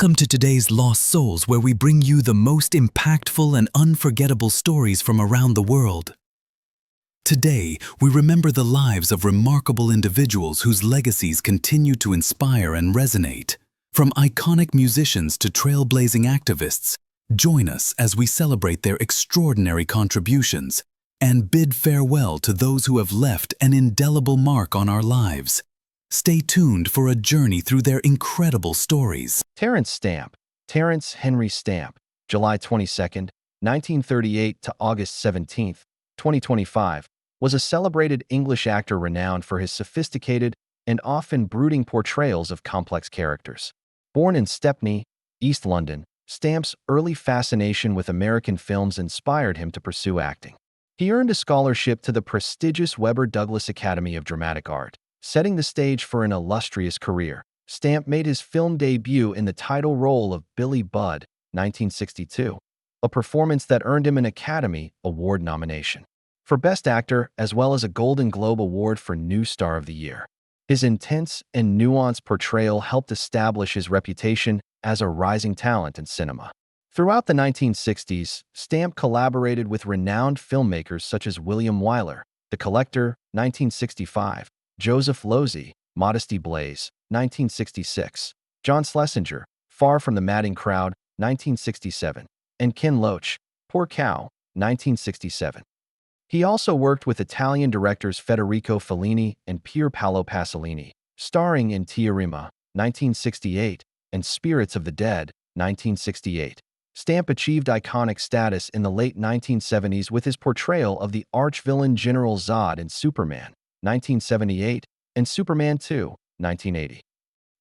Welcome to today's Lost Souls, where we bring you the most impactful and unforgettable stories from around the world. Today, we remember the lives of remarkable individuals whose legacies continue to inspire and resonate. From iconic musicians to trailblazing activists, join us as we celebrate their extraordinary contributions and bid farewell to those who have left an indelible mark on our lives. Stay tuned for a journey through their incredible stories. Terence Stamp, Terence Henry Stamp, July 22, 1938 to August 17, 2025, was a celebrated English actor renowned for his sophisticated and often brooding portrayals of complex characters. Born in Stepney, East London, Stamp's early fascination with American films inspired him to pursue acting. He earned a scholarship to the prestigious Webber Douglas Academy of Dramatic Art, setting the stage for an illustrious career. Stamp made his film debut in the title role of Billy Budd, 1962, a performance that earned him an Academy Award nomination for Best Actor as well as a Golden Globe Award for New Star of the Year. His intense and nuanced portrayal helped establish his reputation as a rising talent in cinema. Throughout the 1960s, Stamp collaborated with renowned filmmakers such as William Wyler, The Collector, 1965, Joseph Losey, Modesty Blaise, 1966, John Schlesinger, Far from the Madding Crowd, 1967, and Ken Loach, Poor Cow, 1967. He also worked with Italian directors Federico Fellini and Pier Paolo Pasolini, starring in Teorema, 1968, and Spirits of the Dead, 1968. Stamp achieved iconic status in the late 1970s with his portrayal of the arch-villain General Zod in Superman, 1978, and Superman 2, 1980.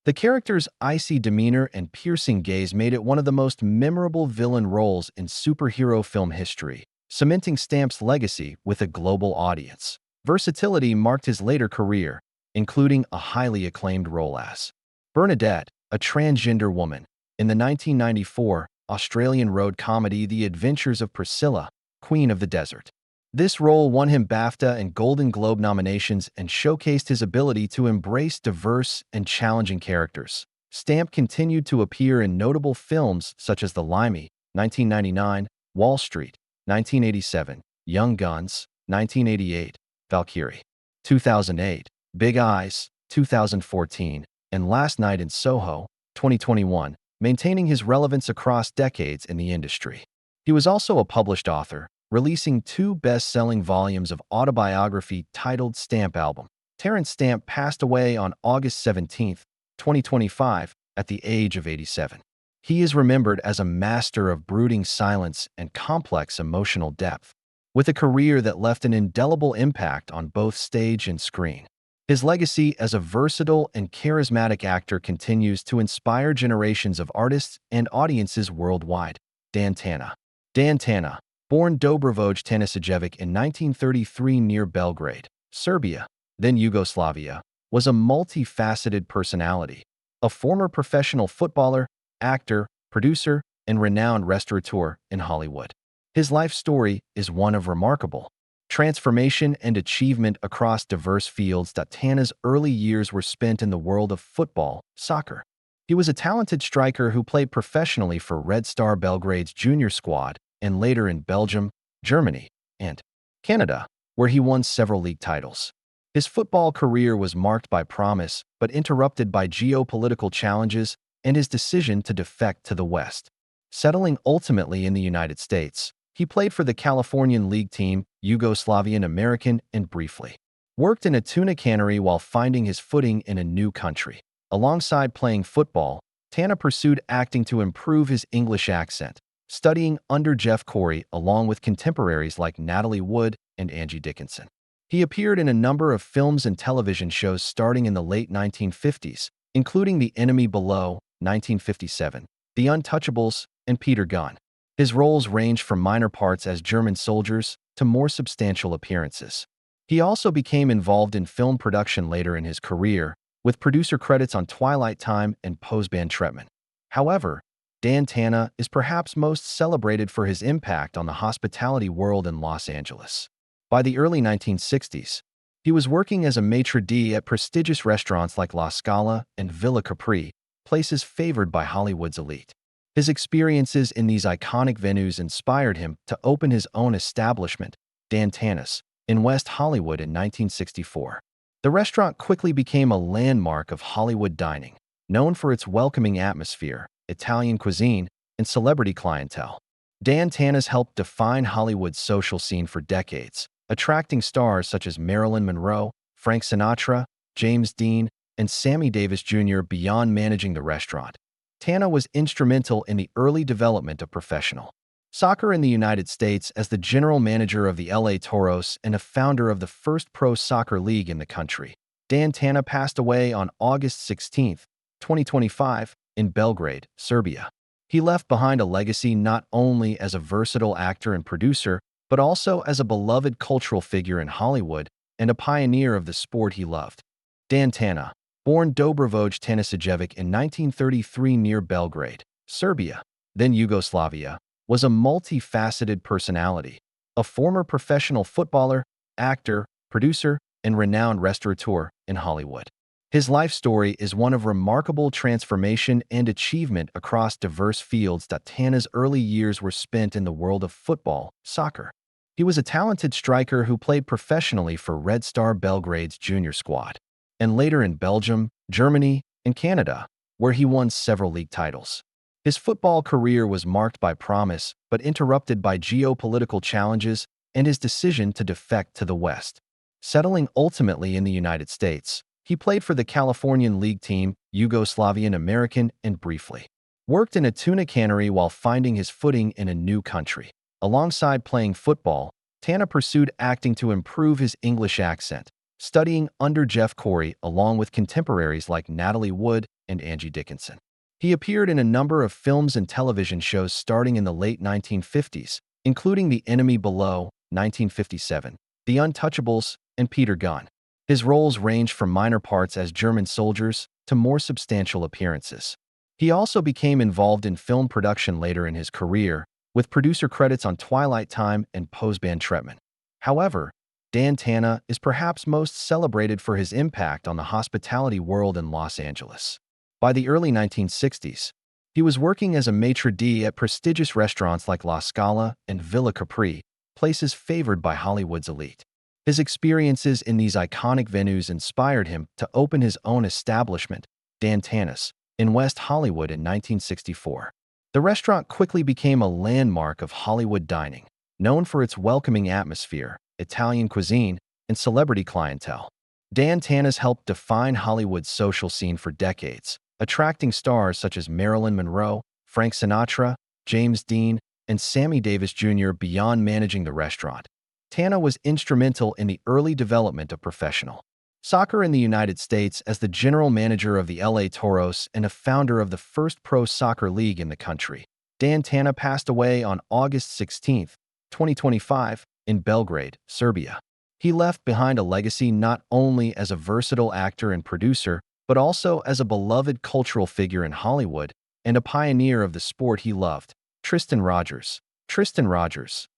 The character's icy demeanor and piercing gaze made it one of the most memorable villain roles in superhero film history, cementing Stamp's legacy with a global audience. Versatility marked his later career, including a highly acclaimed role as Bernadette, a transgender woman, in the 1994 Australian road comedy The Adventures of Priscilla, Queen of the Desert. This role won him BAFTA and Golden Globe nominations and showcased his ability to embrace diverse and challenging characters. Stamp continued to appear in notable films such as The Limey, 1999, Wall Street, 1987, Young Guns, 1988, Valkyrie, 2008, Big Eyes, 2014, and Last Night in Soho, 2021, maintaining his relevance across decades in the industry. He was also a published author, releasing 2 best-selling volumes of autobiography titled Stamp Album. Terence Stamp passed away on August 17, 2025, at the age of 87. He is remembered as a master of brooding silence and complex emotional depth, with a career that left an indelible impact on both stage and screen. His legacy as a versatile and charismatic actor continues to inspire generations of artists and audiences worldwide. Tana. Tana, born Dobrivoj Tanisajevic in 1933 near Belgrade, Serbia, then Yugoslavia, was a multifaceted personality, a former professional footballer, actor, producer, and renowned restaurateur in Hollywood. His life story is one of remarkable transformation and achievement across diverse fields. Tana's early years were spent in the world of football, soccer. He was a talented striker who played professionally for Red Star Belgrade's junior squad and later in Belgium, Germany, and Canada, where he won several league titles. His football career was marked by promise but interrupted by geopolitical challenges and his decision to defect to the West. Settling ultimately in the United States, he played for the Californian League team, Yugoslavian American, and briefly worked in a tuna cannery while finding his footing in a new country. Alongside playing football, Tana pursued acting to improve his English accent, studying under Jeff Corey along with contemporaries like Natalie Wood and Angie Dickinson. He appeared in a number of films and television shows starting in the late 1950s, including The Enemy Below, 1957, The Untouchables, and Peter Gunn. His roles ranged from minor parts as German soldiers to more substantial appearances. He also became involved in film production later in his career, with producer credits on Twilight Time and Postman Tretman. However, Tana is perhaps most celebrated for his impact on the hospitality world in Los Angeles. By the early 1960s, he was working as a maitre d' at prestigious restaurants like La Scala and Villa Capri, places favored by Hollywood's elite. His experiences in these iconic venues inspired him to open his own establishment, Tana's, in West Hollywood in 1964. The restaurant quickly became a landmark of Hollywood dining, known for its welcoming atmosphere, Italian cuisine, and celebrity clientele. Tana's helped define Hollywood's social scene for decades, attracting stars such as Marilyn Monroe, Frank Sinatra, James Dean, and Sammy Davis Jr. Beyond managing the restaurant, Tana was instrumental in the early development of professional soccer in the United States as the general manager of the LA Toros and a founder of the first pro soccer league in the country. Tana passed away on August 16, 2025, in Belgrade, Serbia. He left behind a legacy not only as a versatile actor and producer, but also as a beloved cultural figure in Hollywood and a pioneer of the sport he loved. Tana, born Dobrovolj Tanasijevic in 1933 near Belgrade, Serbia, then Yugoslavia, was a multifaceted personality, a former professional footballer, actor, producer, and renowned restaurateur in Hollywood. His life story is one of remarkable transformation and achievement across diverse fields. Tana's early years were spent in the world of football, soccer. He was a talented striker who played professionally for Red Star Belgrade's junior squad, and later in Belgium, Germany, and Canada, where he won several league titles. His football career was marked by promise but interrupted by geopolitical challenges and his decision to defect to the West. Settling ultimately in the United States, he played for the Californian League team, Yugoslavian American, and briefly worked in a tuna cannery while finding his footing in a new country. Alongside playing football, Tana pursued acting to improve his English accent, studying under Jeff Corey along with contemporaries like Natalie Wood and Angie Dickinson. He appeared in a number of films and television shows starting in the late 1950s, including The Enemy Below, 1957, The Untouchables, and Peter Gunn. His roles ranged from minor parts as German soldiers to more substantial appearances. He also became involved in film production later in his career, with producer credits on Twilight Time and Postman Tretman. However, Tana is perhaps most celebrated for his impact on the hospitality world in Los Angeles. By the early 1960s, he was working as a maitre d' at prestigious restaurants like La Scala and Villa Capri, places favored by Hollywood's elite. His experiences in these iconic venues inspired him to open his own establishment, Tana's, in West Hollywood in 1964. The restaurant quickly became a landmark of Hollywood dining, known for its welcoming atmosphere, Italian cuisine, and celebrity clientele. Tana's helped define Hollywood's social scene for decades, attracting stars such as Marilyn Monroe, Frank Sinatra, James Dean, and Sammy Davis Jr. Beyond managing the restaurant, Tana was instrumental in the early development of professional soccer in the United States as the general manager of the LA Toros and a founder of the first pro soccer league in the country. Tana passed away on August 16, 2025, in Belgrade, Serbia. He left behind a legacy not only as a versatile actor and producer, but also as a beloved cultural figure in Hollywood and a pioneer of the sport he loved. Tristan Rogers,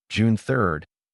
June 3,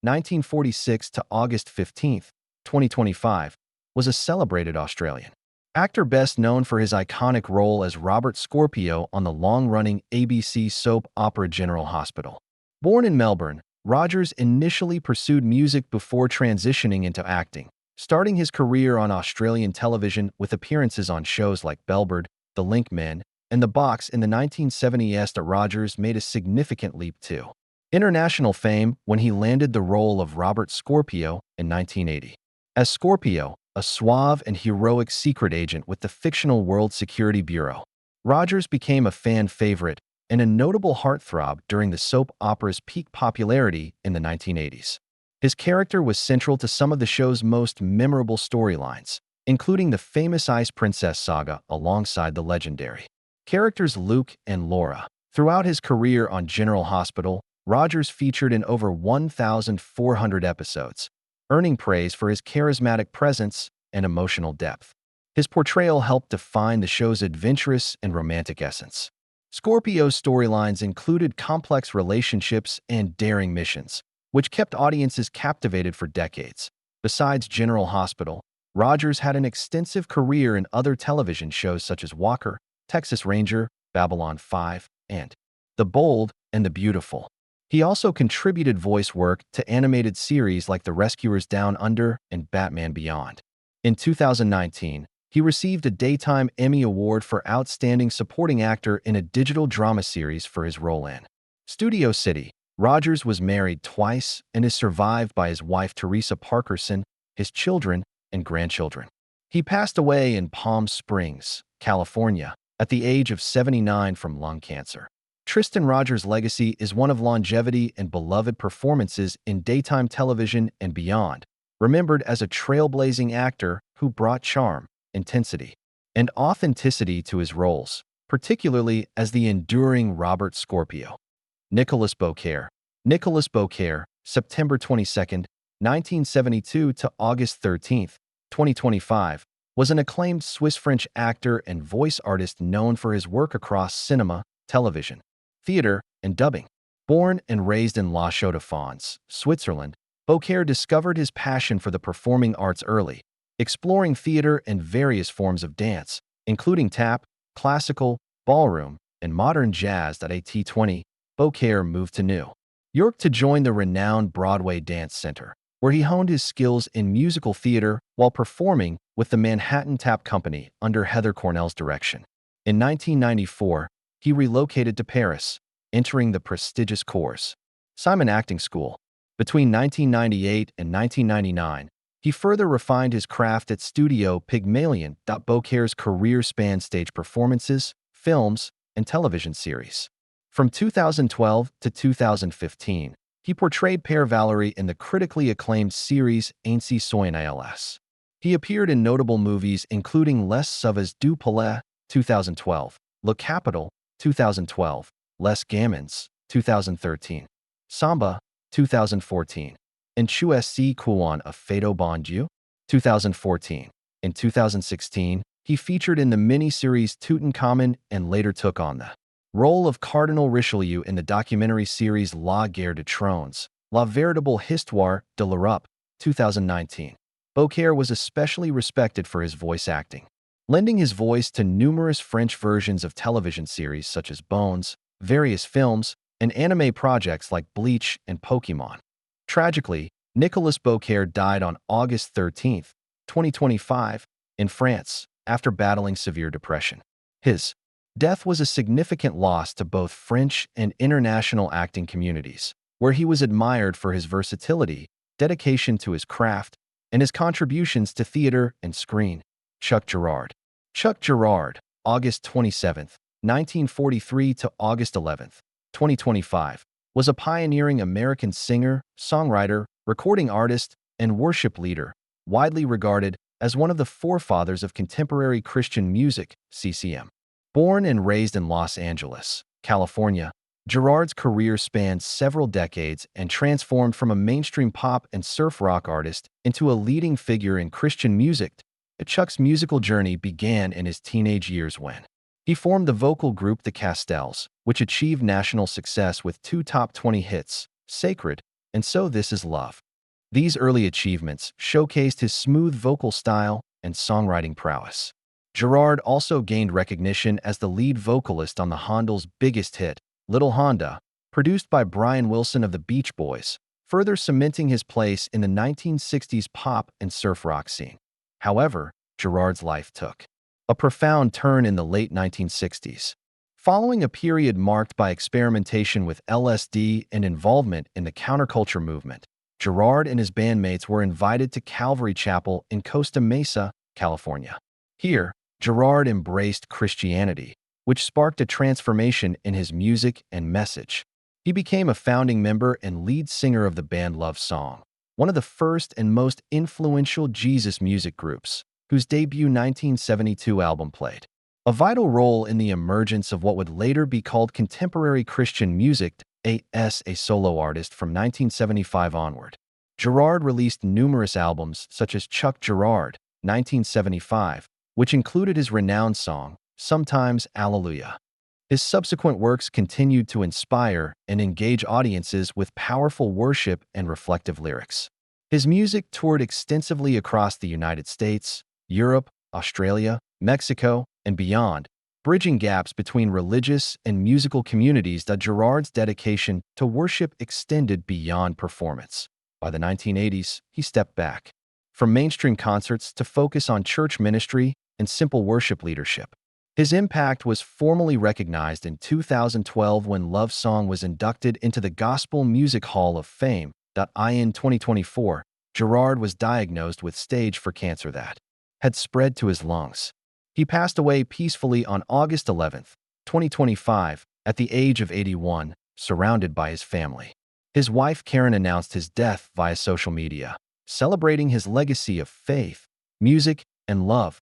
1946 to August 15, 2025, was a celebrated Australian actor best known for his iconic role as Robert Scorpio on the long-running ABC soap opera General Hospital. Born in Melbourne, Rogers initially pursued music before transitioning into acting, starting his career on Australian television with appearances on shows like Bellbird, The Link Men, and The Box in the 1970s. Rogers made a significant leap to international fame when he landed the role of Robert Scorpio in 1980. As Scorpio, a suave and heroic secret agent with the fictional World Security Bureau, Rogers became a fan favorite and a notable heartthrob during the soap opera's peak popularity in the 1980s. His character was central to some of the show's most memorable storylines, including the famous Ice Princess saga alongside the legendary characters Luke and Laura. Throughout his career on General Hospital, Rogers featured in over 1,400 episodes, earning praise for his charismatic presence and emotional depth. His portrayal helped define the show's adventurous and romantic essence. Scorpio's storylines included complex relationships and daring missions, which kept audiences captivated for decades. Besides General Hospital, Rogers had an extensive career in other television shows such as Walker, Texas Ranger, Babylon 5, and The Bold and the Beautiful. He also contributed voice work to animated series like The Rescuers Down Under and Batman Beyond. In 2019, he received a Daytime Emmy Award for Outstanding Supporting Actor in a digital drama series for his role in Studio City. Rogers was married twice and is survived by his wife Teresa Parkerson, his children, and grandchildren. He passed away in Palm Springs, California, at the age of 79 from lung cancer. Tristan Rogers' legacy is one of longevity and beloved performances in daytime television and beyond, remembered as a trailblazing actor who brought charm, intensity, and authenticity to his roles, particularly as the enduring Robert Scorpio. Nicolas Beaucaire. Nicolas Beaucaire, September 22, 1972 to August 13, 2025, was an acclaimed Swiss-French actor and voice artist known for his work across cinema, television, theater, and dubbing. Born and raised in La Chaux-de-Fonds, Switzerland, Beaucaire discovered his passion for the performing arts early, exploring theater and various forms of dance, including tap, classical, ballroom, and modern jazz. At age 20, Beaucaire moved to New York to join the renowned Broadway Dance Center, where he honed his skills in musical theater while performing with the Manhattan Tap Company under Heather Cornell's direction. In 1994, he relocated to Paris, entering the prestigious course Simon Acting School. Between 1998 and 1999, he further refined his craft at Studio Pygmalion. Beaucaire's career spanned stage performances, films, and television series. From 2012 to 2015, he portrayed Père Valery in the critically acclaimed series Ainsi soit Nils. He appeared in notable movies including Les Sauvages du Palais, 2012, Le Capital, 2012, Les Gamins, 2013, Samba, 2014, and Tu es si coin a fait bon Dieu, 2014. In 2016, he featured in the miniseries Tutankhamun and later took on the role of Cardinal Richelieu in the documentary series La Guerre des Trônes, La Véritable Histoire de l'Europe, 2019. Beaucaire was especially respected for his voice acting, lending his voice to numerous French versions of television series such as Bones, various films, and anime projects like Bleach and Pokémon. Tragically, Nicolas Beaucaire died on August 13, 2025, in France, after battling severe depression. His death was a significant loss to both French and international acting communities, where he was admired for his versatility, dedication to his craft, and his contributions to theater and screen. Chuck Girard. Chuck Girard, August 27, 1943 to August 11, 2025, was a pioneering American singer, songwriter, recording artist, and worship leader, widely regarded as one of the forefathers of contemporary Christian music, CCM. Born and raised in Los Angeles, California, Girard's career spanned several decades and transformed from a mainstream pop and surf rock artist into a leading figure in Christian music. Chuck's musical journey began in his teenage years when he formed the vocal group The Castells, which achieved national success with two top 20 hits, Sacred and So This Is Love. These early achievements showcased his smooth vocal style and songwriting prowess. Girard also gained recognition as the lead vocalist on the Hondel's biggest hit, Little Honda, produced by Brian Wilson of the Beach Boys, further cementing his place in the 1960s pop and surf rock scene. However, Girard's life took a profound turn in the late 1960s. Following a period marked by experimentation with LSD and involvement in the counterculture movement, Girard and his bandmates were invited to Calvary Chapel in Costa Mesa, California. Here, Girard embraced Christianity, which sparked a transformation in his music and message. He became a founding member and lead singer of the band Love Song, one of the first and most influential Jesus music groups, whose debut 1972 album played a vital role in the emergence of what would later be called contemporary Christian music. As a solo artist from 1975 onward, Girard released numerous albums such as Chuck Girard, 1975, which included his renowned song, Sometimes Alleluia. His subsequent works continued to inspire and engage audiences with powerful worship and reflective lyrics. His music toured extensively across the United States, Europe, Australia, Mexico, and beyond, bridging gaps between religious and musical communities. That Girard's dedication to worship extended beyond performance. By the 1980s, he stepped back from mainstream concerts to focus on church ministry and simple worship leadership. His impact was formally recognized in 2012 when Love Song was inducted into the Gospel Music Hall of Fame. In 2024, Girard was diagnosed with stage 4 cancer that had spread to his lungs. He passed away peacefully on August 11, 2025, at the age of 81, surrounded by his family. His wife Karen announced his death via social media, celebrating his legacy of faith, music, and love.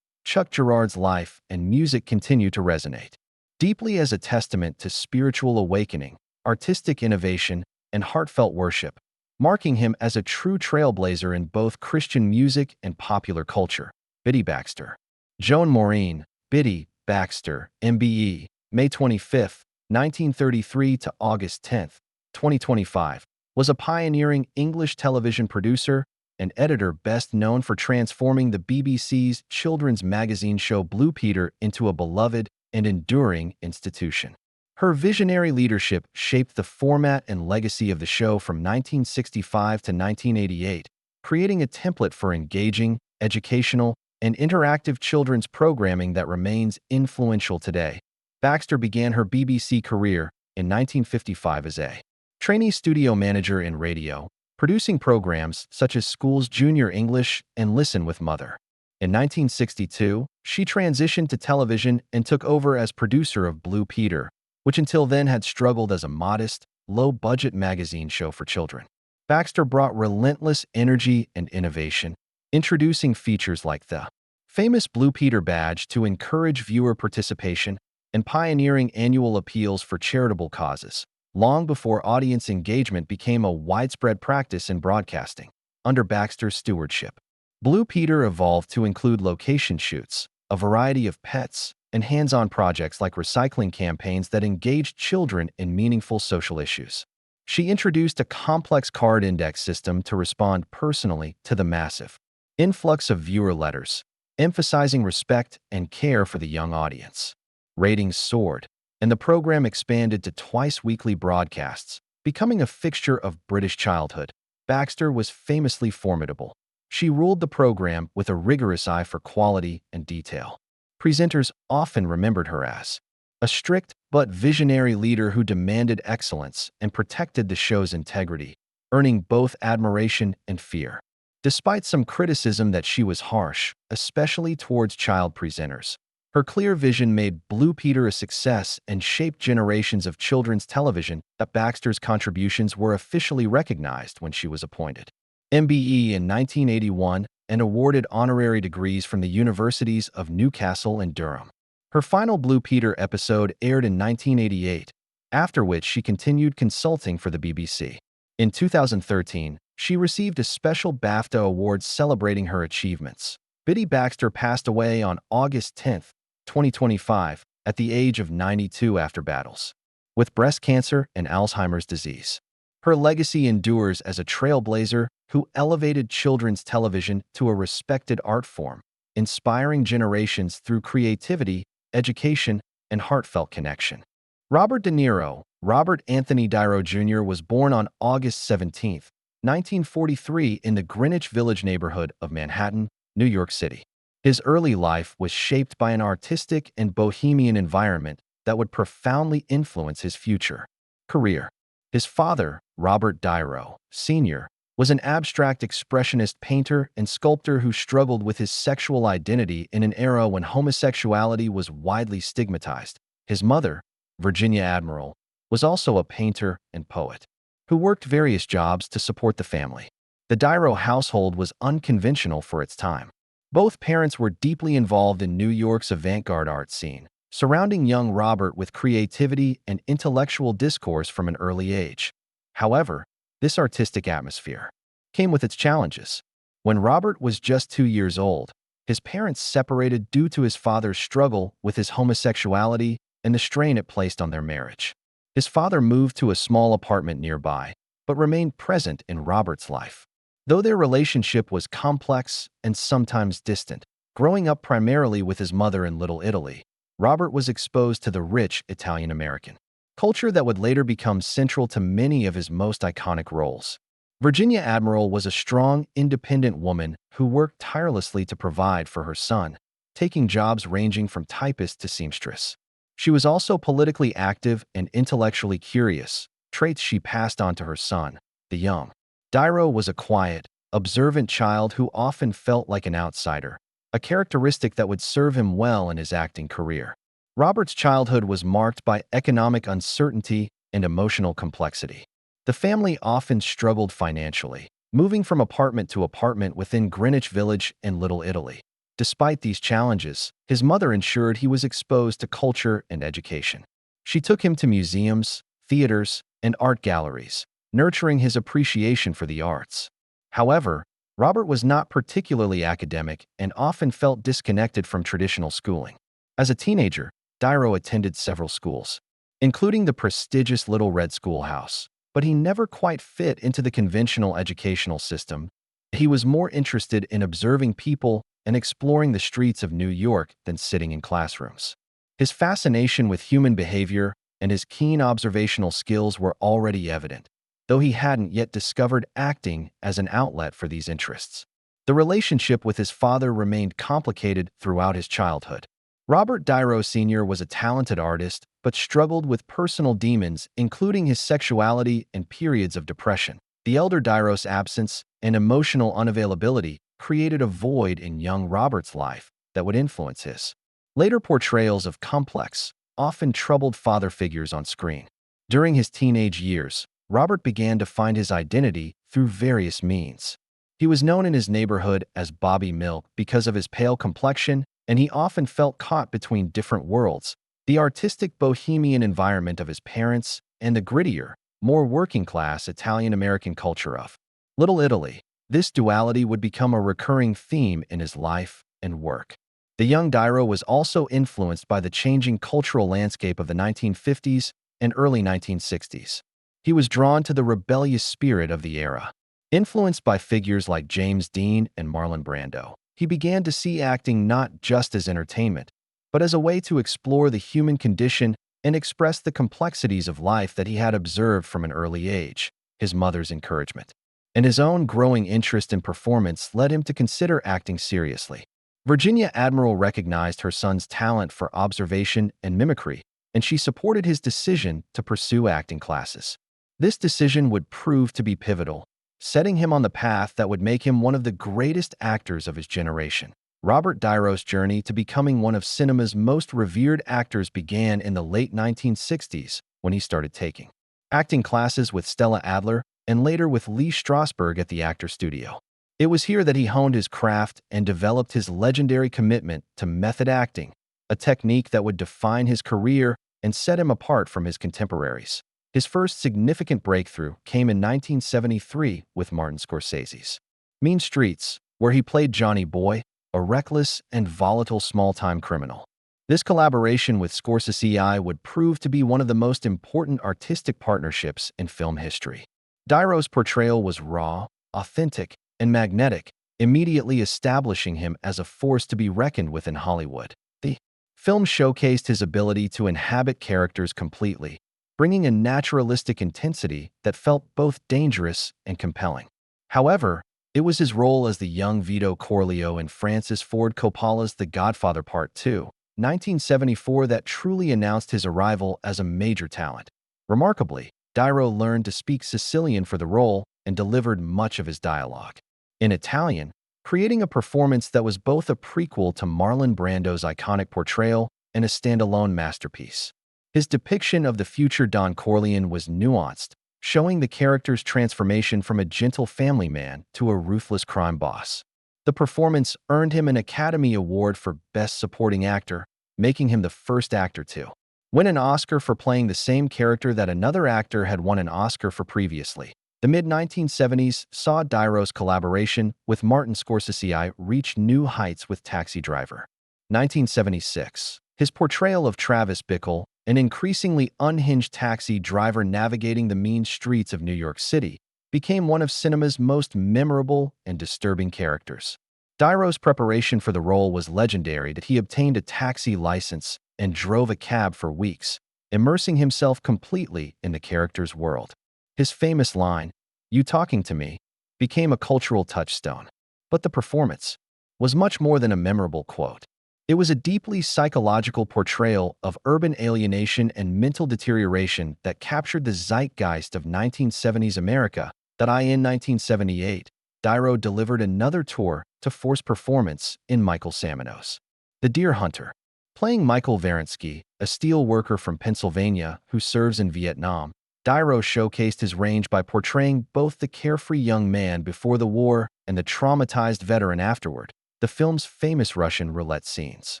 Girard's life and music continue to resonate deeply as a testament to spiritual awakening, artistic innovation, and heartfelt worship, marking him as a true trailblazer in both Christian music and popular culture. Biddy Baxter. Joan Maureen, Biddy Baxter, MBE, May 25, 1933 to August 10, 2025, was a pioneering English television producer and editor best known for transforming the BBC's children's magazine show Blue Peter into a beloved and enduring institution. Her visionary leadership shaped the format and legacy of the show from 1965 to 1988, creating a template for engaging, educational, and interactive children's programming that remains influential today. Baxter began her BBC career in 1955 as a trainee studio manager in radio, producing programs such as School's Junior English and Listen with Mother. In 1962, she transitioned to television and took over as producer of Blue Peter, which until then had struggled as a modest, low-budget magazine show for children. Baxter brought relentless energy and innovation, introducing features like the famous Blue Peter badge to encourage viewer participation and pioneering annual appeals for charitable causes, long before audience engagement became a widespread practice in broadcasting. Under Baxter's stewardship, Blue Peter evolved to include location shoots, a variety of pets, and hands-on projects like recycling campaigns that engaged children in meaningful social issues. She introduced a complex card index system to respond personally to the massive influx of viewer letters, emphasizing respect and care for the young audience. Ratings soared, and the program expanded to twice-weekly broadcasts, becoming a fixture of British childhood. Baxter was famously formidable. She ruled the program with a rigorous eye for quality and detail. Presenters often remembered her as a strict but visionary leader who demanded excellence and protected the show's integrity, earning both admiration and fear. Despite some criticism that she was harsh, especially towards child presenters, her clear vision made Blue Peter a success and shaped generations of children's television. Baxter's contributions were officially recognized when she was appointed MBE in 1981 and awarded honorary degrees from the Universities of Newcastle and Durham. Her final Blue Peter episode aired in 1988, after which she continued consulting for the BBC. In 2013, she received a special BAFTA award celebrating her achievements. Biddy Baxter passed away on August 10, 2025, at the age of 92 after battles with breast cancer and Alzheimer's disease. Her legacy endures as a trailblazer who elevated children's television to a respected art form, inspiring generations through creativity, education, and heartfelt connection. Robert De Niro, Robert Anthony De Niro Jr. was born on August 17, 1943 in the Greenwich Village neighborhood of Manhattan, New York City. His early life was shaped by an artistic and bohemian environment that would profoundly influence his future career. His father, Robert De Niro, Sr., was an abstract expressionist painter and sculptor who struggled with his sexual identity in an era when homosexuality was widely stigmatized. His mother, Virginia Admiral, was also a painter and poet who worked various jobs to support the family. The De Niro household was unconventional for its time. Both parents were deeply involved in New York's avant-garde art scene, surrounding young Robert with creativity and intellectual discourse from an early age. However, this artistic atmosphere came with its challenges. When Robert was just 2 years old, his parents separated due to his father's struggle with his homosexuality and the strain it placed on their marriage. His father moved to a small apartment nearby, but remained present in Robert's life. Though their relationship was complex and sometimes distant, growing up primarily with his mother in Little Italy, Robert was exposed to the rich Italian-American culture that would later become central to many of his most iconic roles. Virginia Admiral was a strong, independent woman who worked tirelessly to provide for her son, taking jobs ranging from typist to seamstress. She was also politically active and intellectually curious, traits she passed on to her son, the young. Dairo was a quiet, observant child who often felt like an outsider, a characteristic that would serve him well in his acting career. Robert's childhood was marked by economic uncertainty and emotional complexity. The family often struggled financially, moving from apartment to apartment within Greenwich Village in Little Italy. Despite these challenges, his mother ensured he was exposed to culture and education. She took him to museums, theaters, and art galleries, nurturing his appreciation for the arts. However, Robert was not particularly academic and often felt disconnected from traditional schooling. As a teenager, Dairo attended several schools, including the prestigious Little Red Schoolhouse, but he never quite fit into the conventional educational system. He was more interested in observing people and exploring the streets of New York than sitting in classrooms. His fascination with human behavior and his keen observational skills were already evident, though he hadn't yet discovered acting as an outlet for these interests. The relationship with his father remained complicated throughout his childhood. Robert Dairo Sr. was a talented artist, but struggled with personal demons, including his sexuality and periods of depression. The elder Dairo's absence and emotional unavailability created a void in young Robert's life that would influence his later portrayals of complex, often troubled father figures on screen. During his teenage years, Robert began to find his identity through various means. He was known in his neighborhood as Bobby Milk because of his pale complexion, and he often felt caught between different worlds, the artistic bohemian environment of his parents and the grittier, more working-class Italian-American culture of Little Italy. This duality would become a recurring theme in his life and work. The young Dairo was also influenced by the changing cultural landscape of the 1950s and early 1960s. He was drawn to the rebellious spirit of the era. Influenced by figures like James Dean and Marlon Brando, he began to see acting not just as entertainment, but as a way to explore the human condition and express the complexities of life that he had observed from an early age. His mother's encouragement and his own growing interest in performance led him to consider acting seriously. Virginia Admiral recognized her son's talent for observation and mimicry, and she supported his decision to pursue acting classes. This decision would prove to be pivotal, setting him on the path that would make him one of the greatest actors of his generation. Robert Dairo's journey to becoming one of cinema's most revered actors began in the late 1960s when he started taking acting classes with Stella Adler and later with Lee Strasberg at the Actor Studio. It was here that he honed his craft and developed his legendary commitment to method acting, a technique that would define his career and set him apart from his contemporaries. His first significant breakthrough came in 1973 with Martin Scorsese's Mean Streets, where he played Johnny Boy, a reckless and volatile small-time criminal. This collaboration with Scorsese would prove to be one of the most important artistic partnerships in film history. Dairo's portrayal was raw, authentic, and magnetic, immediately establishing him as a force to be reckoned with in Hollywood. The film showcased his ability to inhabit characters completely, bringing a naturalistic intensity that felt both dangerous and compelling. However, it was his role as the young Vito Corleone in Francis Ford Coppola's The Godfather Part II, 1974 that truly announced his arrival as a major talent. Remarkably, Dairo learned to speak Sicilian for the role and delivered much of his dialogue in Italian, creating a performance that was both a prequel to Marlon Brando's iconic portrayal and a standalone masterpiece. His depiction of the future Don Corleone was nuanced, showing the character's transformation from a gentle family man to a ruthless crime boss. The performance earned him an Academy Award for Best Supporting Actor, making him the first actor to win an Oscar for playing the same character that another actor had won an Oscar for previously. The mid-1970s saw Dairo's collaboration with Martin Scorsese reach new heights with Taxi Driver. 1976. His portrayal of Travis Bickle, an increasingly unhinged taxi driver navigating the mean streets of New York City, became one of cinema's most memorable and disturbing characters. Dairo's preparation for the role was legendary that he obtained a taxi license and drove a cab for weeks, immersing himself completely in the character's world. His famous line, "You talking to me," became a cultural touchstone. But the performance was much more than a memorable quote. It was a deeply psychological portrayal of urban alienation and mental deterioration that captured the zeitgeist of 1970s America. In 1978, Darrow delivered another tour to force performance in Michael Ciminos' The Deer Hunter. Playing Michael Varensky, a steel worker from Pennsylvania who serves in Vietnam, Darrow showcased his range by portraying both the carefree young man before the war and the traumatized veteran afterward. The film's famous Russian roulette scenes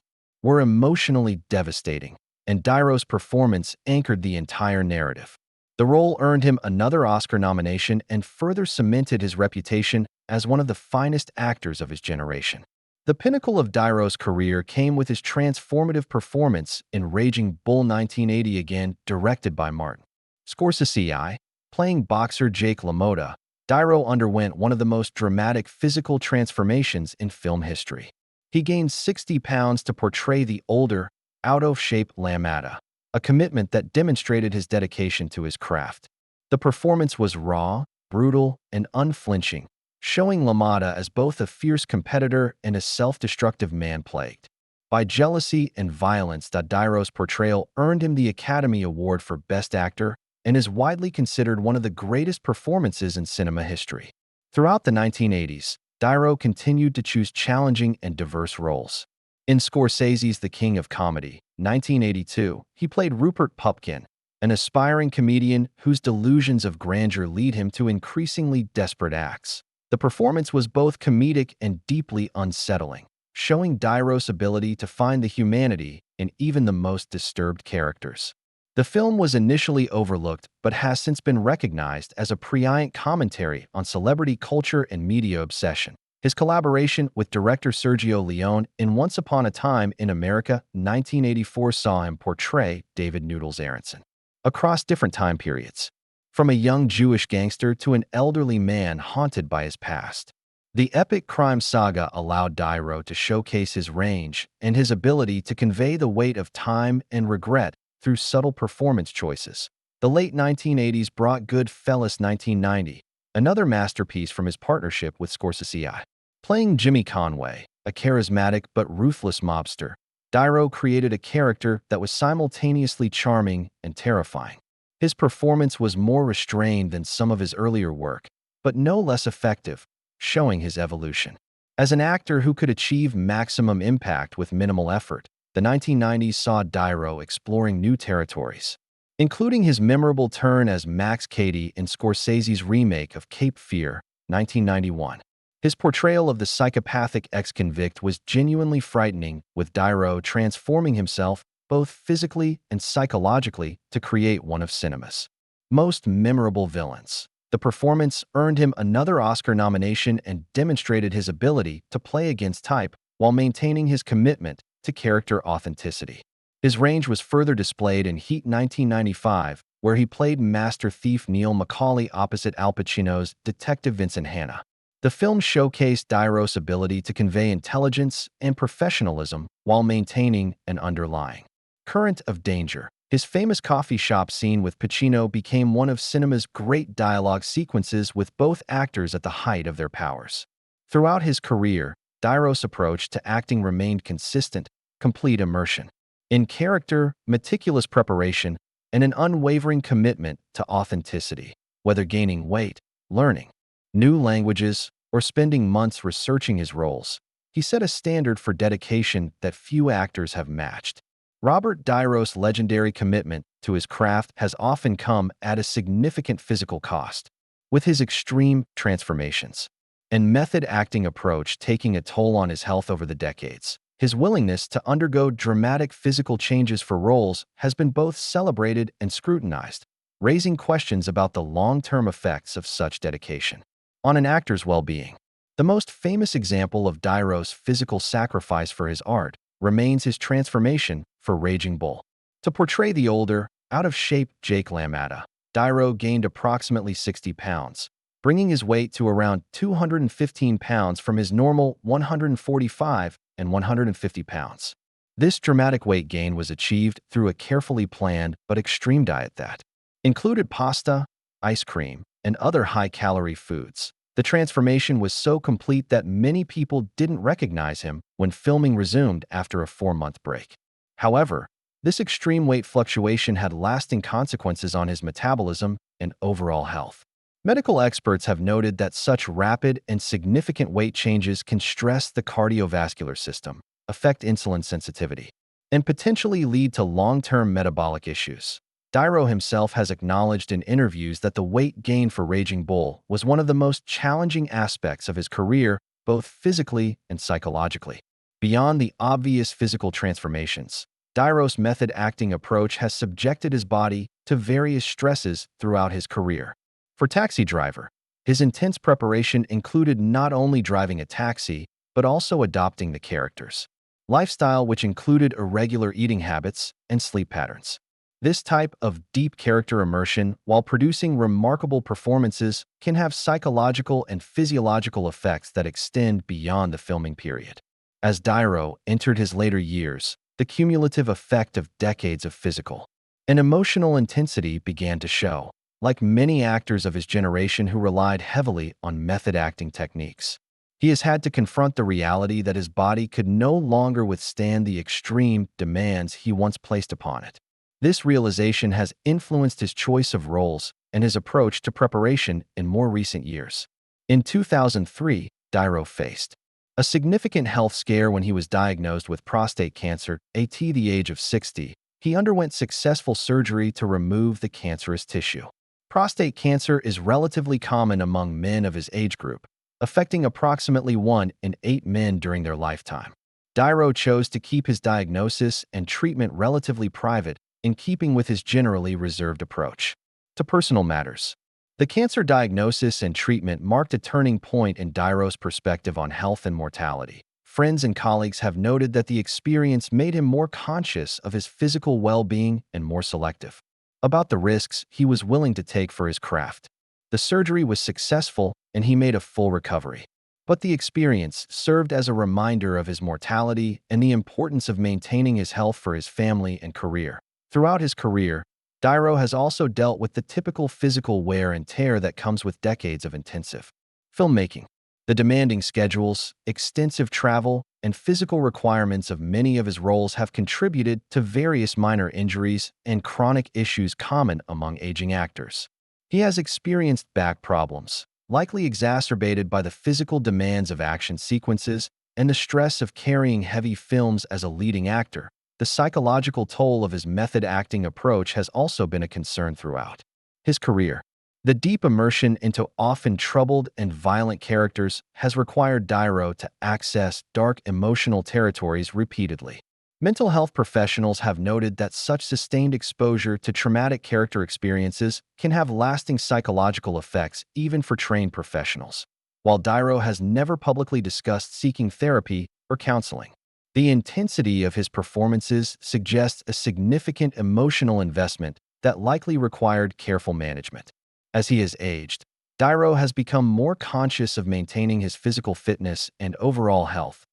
were emotionally devastating, and Darrow's performance anchored the entire narrative. The role earned him another Oscar nomination and further cemented his reputation as one of the finest actors of his generation. The pinnacle of Darrow's career came with his transformative performance in Raging Bull 1980, again directed by Martin Scorsese. Playing boxer Jake LaMotta, Darrow underwent one of the most dramatic physical transformations in film history. He gained 60 pounds to portray the older, out-of-shape LaMotta, a commitment that demonstrated his dedication to his craft. The performance was raw, brutal, and unflinching, showing LaMotta as both a fierce competitor and a self-destructive man plagued by jealousy and violence. Darrow's portrayal earned him the Academy Award for Best Actor and is widely considered one of the greatest performances in cinema history. Throughout the 1980s, Darrow continued to choose challenging and diverse roles. In Scorsese's The King of Comedy, 1982, he played Rupert Pupkin, an aspiring comedian whose delusions of grandeur lead him to increasingly desperate acts. The performance was both comedic and deeply unsettling, showing Darrow's ability to find the humanity in even the most disturbed characters. The film was initially overlooked but has since been recognized as a prescient commentary on celebrity culture and media obsession. His collaboration with director Sergio Leone in Once Upon a Time in America, 1984, saw him portray David Noodles Aronson across different time periods, from a young Jewish gangster to an elderly man haunted by his past. The epic crime saga allowed Darrow to showcase his range and his ability to convey the weight of time and regret through subtle performance choices. The late 1980s brought Goodfellas 1990, another masterpiece from his partnership with Scorsese. Playing Jimmy Conway, a charismatic but ruthless mobster, Darrow created a character that was simultaneously charming and terrifying. His performance was more restrained than some of his earlier work, but no less effective, showing his evolution as an actor who could achieve maximum impact with minimal effort. The 1990s saw Darrow exploring new territories, including his memorable turn as Max Cady in Scorsese's remake of Cape Fear, 1991. His portrayal of the psychopathic ex-convict was genuinely frightening, with Darrow transforming himself both physically and psychologically to create one of cinema's most memorable villains. The performance earned him another Oscar nomination and demonstrated his ability to play against type while maintaining his commitment to character authenticity. His range was further displayed in Heat 1995, where he played master thief Neil McCauley opposite Al Pacino's Detective Vincent Hanna. The film showcased Darrow's ability to convey intelligence and professionalism while maintaining an underlying current of danger. His famous coffee shop scene with Pacino became one of cinema's great dialogue sequences, with both actors at the height of their powers. Throughout his career, Darrow's approach to acting remained consistent: complete immersion in character, meticulous preparation, and an unwavering commitment to authenticity. Whether gaining weight, learning new languages, or spending months researching his roles, he set a standard for dedication that few actors have matched. Robert Darrow's legendary commitment to his craft has often come at a significant physical cost, with his extreme transformations and method acting approach taking a toll on his health over the decades. His willingness to undergo dramatic physical changes for roles has been both celebrated and scrutinized, raising questions about the long-term effects of such dedication on an actor's well-being. The most famous example of Darrow's physical sacrifice for his art remains his transformation for Raging Bull. To portray the older, out-of-shape Jake LaMotta, Darrow gained approximately 60 pounds, bringing his weight to around 215 pounds from his normal 145 and 150 pounds. This dramatic weight gain was achieved through a carefully planned but extreme diet that included pasta, ice cream, and other high-calorie foods. The transformation was so complete that many people didn't recognize him when filming resumed after a 4-month break. However, this extreme weight fluctuation had lasting consequences on his metabolism and overall health. Medical experts have noted that such rapid and significant weight changes can stress the cardiovascular system, affect insulin sensitivity, and potentially lead to long-term metabolic issues. Dyro himself has acknowledged in interviews that the weight gain for Raging Bull was one of the most challenging aspects of his career, both physically and psychologically. Beyond the obvious physical transformations, Dyro's method-acting approach has subjected his body to various stresses throughout his career. For Taxi Driver, his intense preparation included not only driving a taxi, but also adopting the character's lifestyle, which included irregular eating habits and sleep patterns. This type of deep character immersion, while producing remarkable performances, can have psychological and physiological effects that extend beyond the filming period. As Dyro entered his later years, the cumulative effect of decades of physical and emotional intensity began to show. Like many actors of his generation who relied heavily on method acting techniques, he has had to confront the reality that his body could no longer withstand the extreme demands he once placed upon it. This realization has influenced his choice of roles and his approach to preparation in more recent years. In 2003, Dyro faced a significant health scare when he was diagnosed with prostate cancer at the age of 60. He underwent successful surgery to remove the cancerous tissue. Prostate cancer is relatively common among men of his age group, affecting approximately 1 in 8 men during their lifetime. Dyro chose to keep his diagnosis and treatment relatively private, in keeping with his generally reserved approach to personal matters. The cancer diagnosis and treatment marked a turning point in Dyro's perspective on health and mortality. Friends and colleagues have noted that the experience made him more conscious of his physical well-being and more selective about the risks he was willing to take for his craft. The surgery was successful and he made a full recovery. But the experience served as a reminder of his mortality and the importance of maintaining his health for his family and career. Throughout his career, Dyro has also dealt with the typical physical wear and tear that comes with decades of intensive filmmaking. The demanding schedules, extensive travel, and physical requirements of many of his roles have contributed to various minor injuries and chronic issues common among aging actors. He has experienced back problems, likely exacerbated by the physical demands of action sequences and the stress of carrying heavy films as a leading actor. The psychological toll of his method-acting approach has also been a concern throughout his career. The deep immersion into often troubled and violent characters has required Dyro to access dark emotional territories repeatedly. Mental health professionals have noted that such sustained exposure to traumatic character experiences can have lasting psychological effects even for trained professionals. While Dyro has never publicly discussed seeking therapy or counseling, the intensity of his performances suggests a significant emotional investment that likely required careful management. As he has aged, Dyro has become more conscious of maintaining his physical fitness and overall health.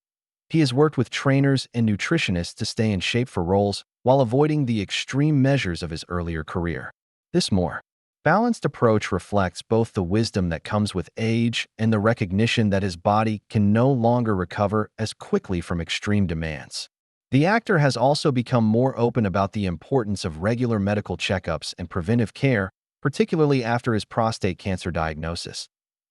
He has worked with trainers and nutritionists to stay in shape for roles while avoiding the extreme measures of his earlier career. This more balanced approach reflects both the wisdom that comes with age and the recognition that his body can no longer recover as quickly from extreme demands. The actor has also become more open about the importance of regular medical checkups and preventive care, particularly after his prostate cancer diagnosis.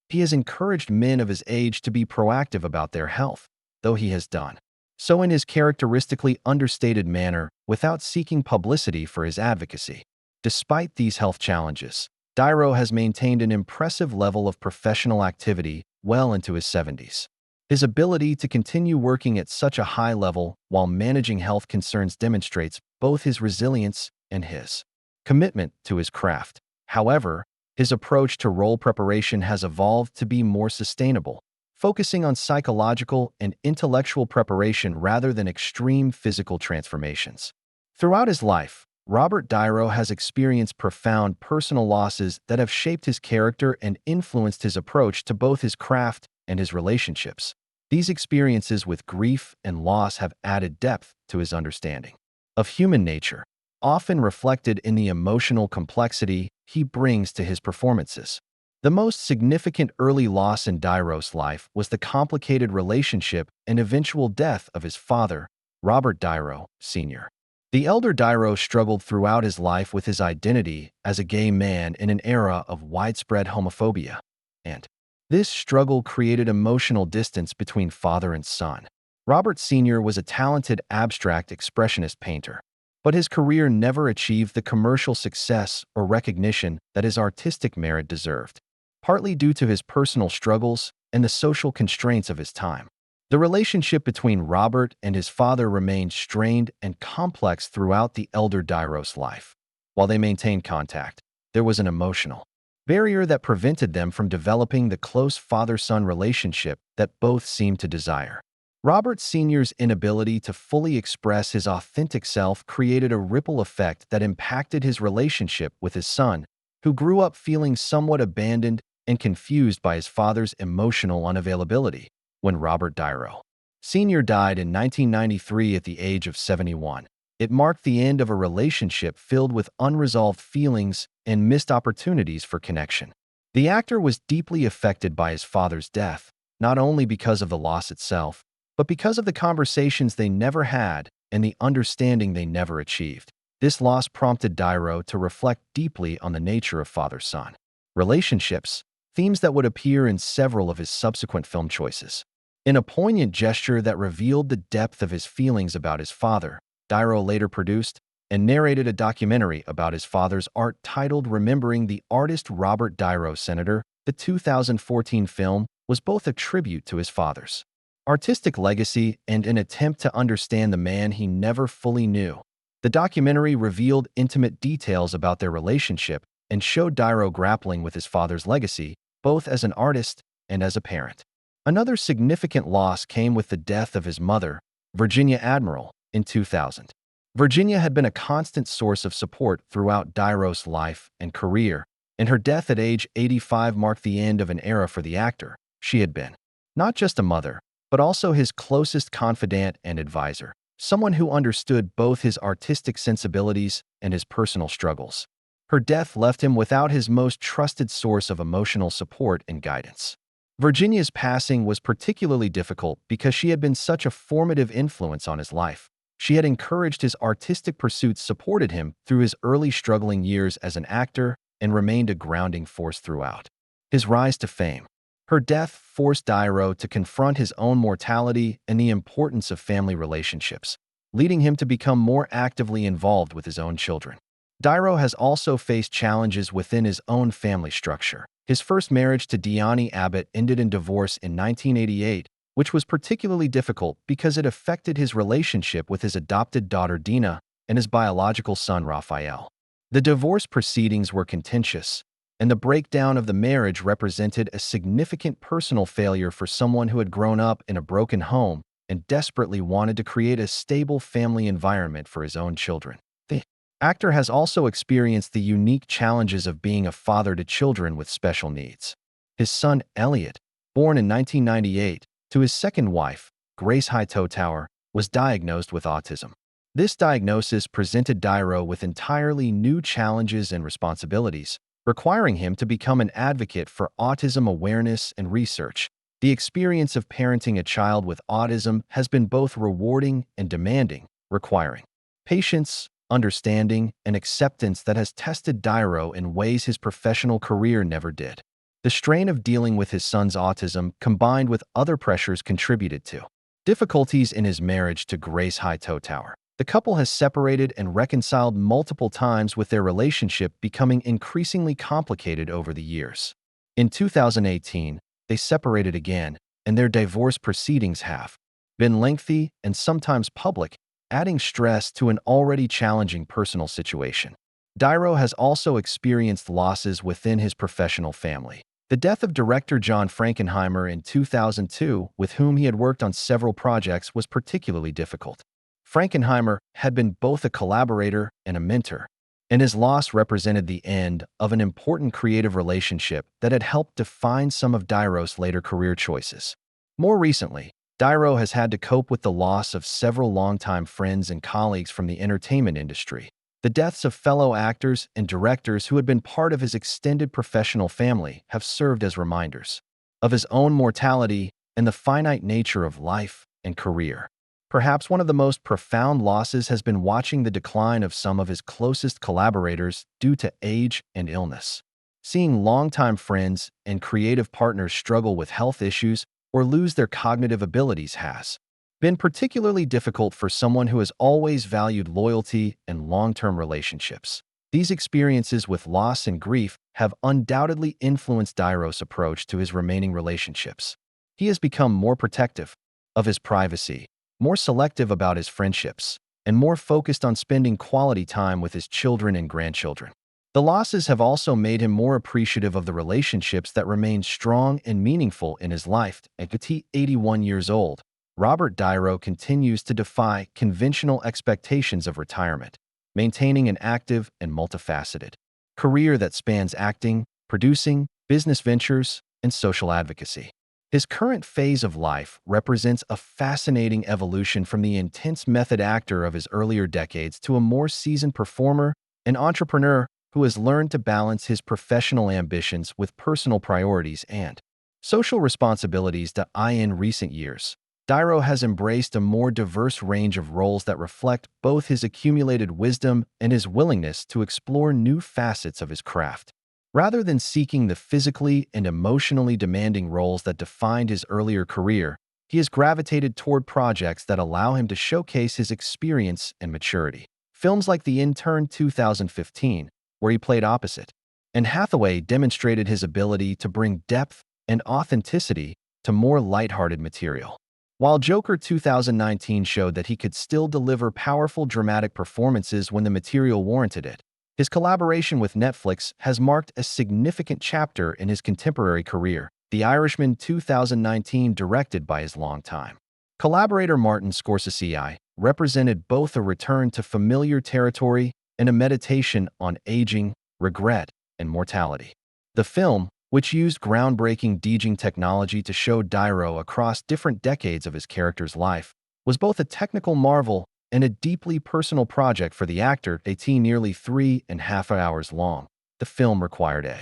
He has encouraged men of his age to be proactive about their health, though he has done so in his characteristically understated manner without seeking publicity for his advocacy. Despite these health challenges, Dyro has maintained an impressive level of professional activity well into his 70s. His ability to continue working at such a high level while managing health concerns demonstrates both his resilience and his commitment to his craft. However, his approach to role preparation has evolved to be more sustainable, focusing on psychological and intellectual preparation rather than extreme physical transformations. Throughout his life, Robert Dyro has experienced profound personal losses that have shaped his character and influenced his approach to both his craft and his relationships. These experiences with grief and loss have added depth to his understanding of human nature, often reflected in the emotional complexity he brings to his performances. The most significant early loss in Dairo's life was the complicated relationship and eventual death of his father, Robert Dairo, Sr. The elder Dairo struggled throughout his life with his identity as a gay man in an era of widespread homophobia, and this struggle created emotional distance between father and son. Robert Sr. was a talented abstract expressionist painter, but his career never achieved the commercial success or recognition that his artistic merit deserved, partly due to his personal struggles and the social constraints of his time. The relationship between Robert and his father remained strained and complex throughout the elder Dairo's life. While they maintained contact, there was an emotional barrier that prevented them from developing the close father-son relationship that both seemed to desire. Robert Sr.'s inability to fully express his authentic self created a ripple effect that impacted his relationship with his son, who grew up feeling somewhat abandoned and confused by his father's emotional unavailability. When Robert Dairo Sr. died in 1993 at the age of 71, it marked the end of a relationship filled with unresolved feelings and missed opportunities for connection. The actor was deeply affected by his father's death, not only because of the loss itself, but because of the conversations they never had and the understanding they never achieved. This loss prompted Dairo to reflect deeply on the nature of father-son relationships, themes that would appear in several of his subsequent film choices. In a poignant gesture that revealed the depth of his feelings about his father, Dairo later produced and narrated a documentary about his father's art titled Remembering the Artist Robert Dairo Sr. The 2014 film was both a tribute to his father's artistic legacy and an attempt to understand the man he never fully knew. The documentary revealed intimate details about their relationship and showed Dairo grappling with his father's legacy, both as an artist and as a parent. Another significant loss came with the death of his mother, Virginia Admiral, in 2000. Virginia had been a constant source of support throughout Dairo's life and career, and her death at age 85 marked the end of an era for the actor. She had been not just a mother, but also his closest confidant and advisor, someone who understood both his artistic sensibilities and his personal struggles. Her death left him without his most trusted source of emotional support and guidance. Virginia's passing was particularly difficult because she had been such a formative influence on his life. She had encouraged his artistic pursuits, supported him through his early struggling years as an actor, and remained a grounding force throughout his rise to fame. Her death forced Dairo to confront his own mortality and the importance of family relationships, leading him to become more actively involved with his own children. Dairo has also faced challenges within his own family structure. His first marriage to Diani Abbott ended in divorce in 1988, which was particularly difficult because it affected his relationship with his adopted daughter Dina and his biological son Raphael. The divorce proceedings were contentious, and the breakdown of the marriage represented a significant personal failure for someone who had grown up in a broken home and desperately wanted to create a stable family environment for his own children. The actor has also experienced the unique challenges of being a father to children with special needs. His son, Elliot, born in 1998, to his second wife, Grace Hightower, was diagnosed with autism. This diagnosis presented Dairo with entirely new challenges and responsibilities, requiring him to become an advocate for autism awareness and research. The experience of parenting a child with autism has been both rewarding and demanding, requiring patience, understanding, and acceptance that has tested Dairo in ways his professional career never did. The strain of dealing with his son's autism, combined with other pressures, contributed to difficulties in his marriage to Grace Hightower. The couple has separated and reconciled multiple times, with their relationship becoming increasingly complicated over the years. In 2018, they separated again, and their divorce proceedings have been lengthy and sometimes public, adding stress to an already challenging personal situation. Dairo has also experienced losses within his professional family. The death of director John Frankenheimer in 2002, with whom he had worked on several projects, was particularly difficult. Frankenheimer had been both a collaborator and a mentor, and his loss represented the end of an important creative relationship that had helped define some of Dairo's later career choices. More recently, Dairo has had to cope with the loss of several longtime friends and colleagues from the entertainment industry. The deaths of fellow actors and directors who had been part of his extended professional family have served as reminders of his own mortality and the finite nature of life and career. Perhaps one of the most profound losses has been watching the decline of some of his closest collaborators due to age and illness. Seeing longtime friends and creative partners struggle with health issues or lose their cognitive abilities has been particularly difficult for someone who has always valued loyalty and long-term relationships. These experiences with loss and grief have undoubtedly influenced Dairo's approach to his remaining relationships. He has become more protective of his privacy, more selective about his friendships, and more focused on spending quality time with his children and grandchildren. The losses have also made him more appreciative of the relationships that remain strong and meaningful in his life. At 81 years old, Robert Dairo continues to defy conventional expectations of retirement, maintaining an active and multifaceted career that spans acting, producing, business ventures, and social advocacy. His current phase of life represents a fascinating evolution from the intense method actor of his earlier decades to a more seasoned performer and entrepreneur who has learned to balance his professional ambitions with personal priorities and social responsibilities. In recent years, Dairo has embraced a more diverse range of roles that reflect both his accumulated wisdom and his willingness to explore new facets of his craft. Rather than seeking the physically and emotionally demanding roles that defined his earlier career, he has gravitated toward projects that allow him to showcase his experience and maturity. Films like The Intern 2015, where he played opposite Anne Hathaway, demonstrated his ability to bring depth and authenticity to more lighthearted material. While Joker 2019 showed that he could still deliver powerful dramatic performances when the material warranted it, his collaboration with Netflix has marked a significant chapter in his contemporary career. The Irishman 2019, directed by his longtime collaborator Martin Scorsese, represented both a return to familiar territory and a meditation on aging, regret, and mortality. The film, which used groundbreaking de-aging technology to show Dairo across different decades of his character's life, was both a technical marvel and a deeply personal project for the actor. Nearly 3.5 hours long, the film required a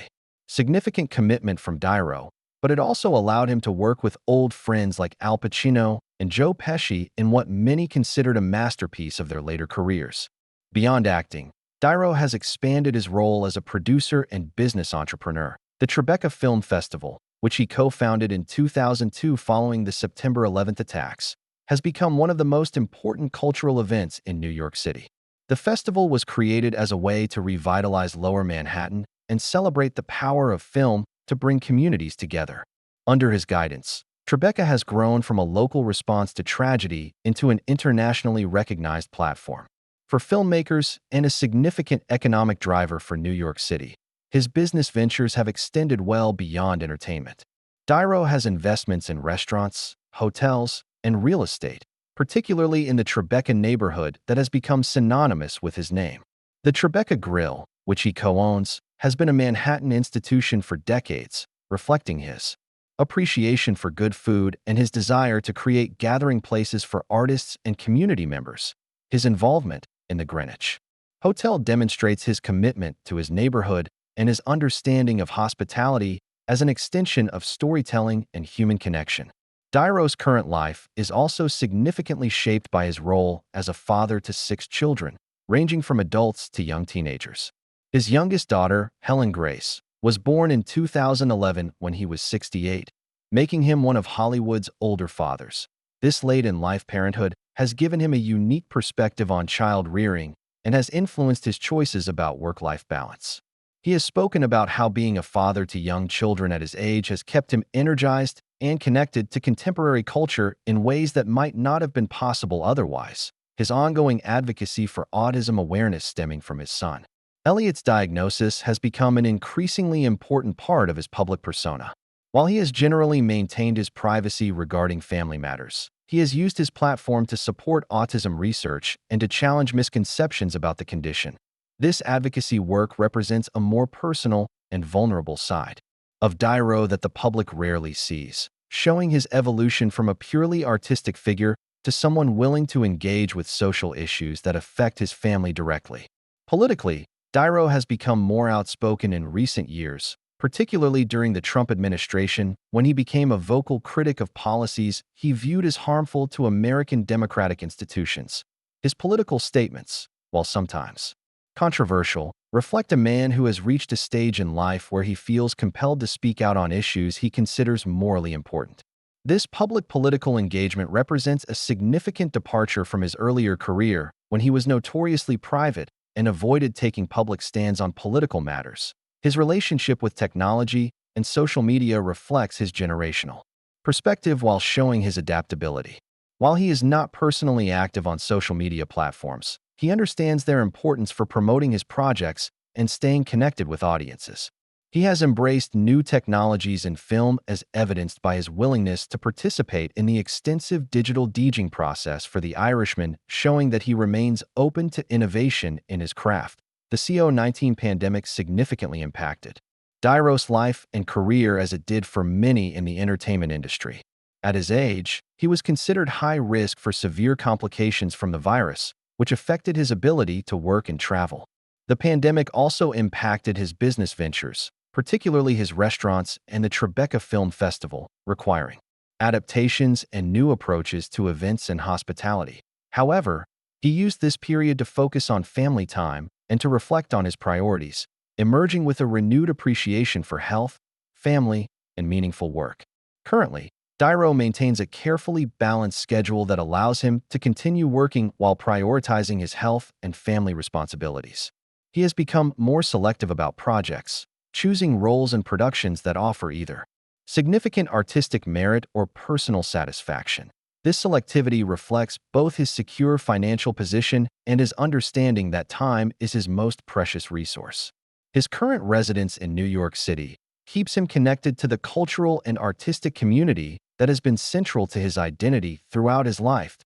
significant commitment from Dairo, but it also allowed him to work with old friends like Al Pacino and Joe Pesci in what many considered a masterpiece of their later careers. Beyond acting, Dairo has expanded his role as a producer and business entrepreneur. The Tribeca Film Festival, which he co-founded in 2002 following the September 11th attacks, has become one of the most important cultural events in New York City. The festival was created as a way to revitalize Lower Manhattan and celebrate the power of film to bring communities together. Under his guidance, Tribeca has grown from a local response to tragedy into an internationally recognized platform for filmmakers and a significant economic driver for New York City. His business ventures have extended well beyond entertainment. Dairo has investments in restaurants, hotels, and real estate, particularly in the Tribeca neighborhood that has become synonymous with his name. The Tribeca Grill, which he co-owns, has been a Manhattan institution for decades, reflecting his appreciation for good food and his desire to create gathering places for artists and community members. His involvement in the Greenwich Hotel demonstrates his commitment to his neighborhood and his understanding of hospitality as an extension of storytelling and human connection. Dairo's current life is also significantly shaped by his role as a father to 6 children, ranging from adults to young teenagers. His youngest daughter, Helen Grace, was born in 2011 when he was 68, making him one of Hollywood's older fathers. This late-in-life parenthood has given him a unique perspective on child rearing and has influenced his choices about work-life balance. He has spoken about how being a father to young children at his age has kept him energized and connected to contemporary culture in ways that might not have been possible otherwise. His ongoing advocacy for autism awareness stemming from his son Elliot's diagnosis has become an increasingly important part of his public persona. While he has generally maintained his privacy regarding family matters, he has used his platform to support autism research and to challenge misconceptions about the condition. This advocacy work represents a more personal and vulnerable side of Dairo that the public rarely sees, showing his evolution from a purely artistic figure to someone willing to engage with social issues that affect his family directly. Politically, Girard has become more outspoken in recent years, particularly during the Trump administration, when he became a vocal critic of policies he viewed as harmful to American democratic institutions. His political statements, while sometimes controversial, reflect a man who has reached a stage in life where he feels compelled to speak out on issues he considers morally important. This public political engagement represents a significant departure from his earlier career, when he was notoriously private and avoided taking public stands on political matters. His relationship with technology and social media reflects his generational perspective while showing his adaptability. While he is not personally active on social media platforms, he understands their importance for promoting his projects and staying connected with audiences. He has embraced new technologies in film, as evidenced by his willingness to participate in the extensive digital DJing process for The Irishman, showing that he remains open to innovation in his craft. The COVID-19 pandemic significantly impacted Girard's life and career, as it did for many in the entertainment industry. At his age, he was considered high risk for severe complications from the virus, which affected his ability to work and travel. The pandemic also impacted his business ventures, particularly his restaurants and the Tribeca Film Festival, requiring adaptations and new approaches to events and hospitality. However, he used this period to focus on family time and to reflect on his priorities, emerging with a renewed appreciation for health, family, and meaningful work. Currently, Girard maintains a carefully balanced schedule that allows him to continue working while prioritizing his health and family responsibilities. He has become more selective about projects, choosing roles and productions that offer either significant artistic merit or personal satisfaction. This selectivity reflects both his secure financial position and his understanding that time is his most precious resource. His current residence in New York City keeps him connected to the cultural and artistic community that has been central to his identity throughout his life.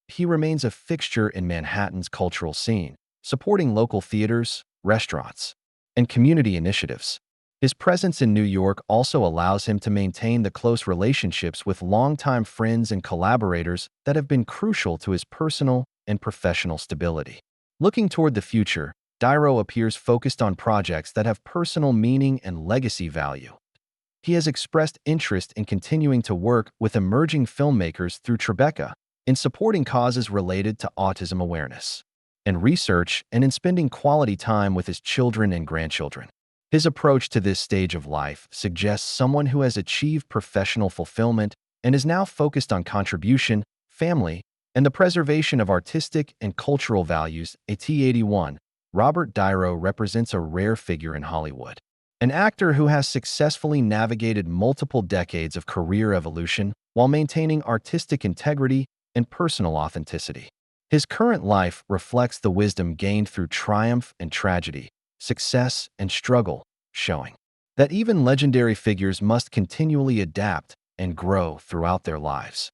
He remains a fixture in Manhattan's cultural scene, supporting local theaters, restaurants, and community initiatives. His presence in New York also allows him to maintain the close relationships with longtime friends and collaborators that have been crucial to his personal and professional stability. Looking toward the future, Girard appears focused on projects that have personal meaning and legacy value. He has expressed interest in continuing to work with emerging filmmakers through Tribeca, in supporting causes related to autism awareness and research, and in spending quality time with his children and grandchildren. His approach to this stage of life suggests someone who has achieved professional fulfillment and is now focused on contribution, family, and the preservation of artistic and cultural values. At 81, Robert Girard represents a rare figure in Hollywood, an actor who has successfully navigated multiple decades of career evolution while maintaining artistic integrity and personal authenticity. His current life reflects the wisdom gained through triumph and tragedy, success and struggle, showing that even legendary figures must continually adapt and grow throughout their lives.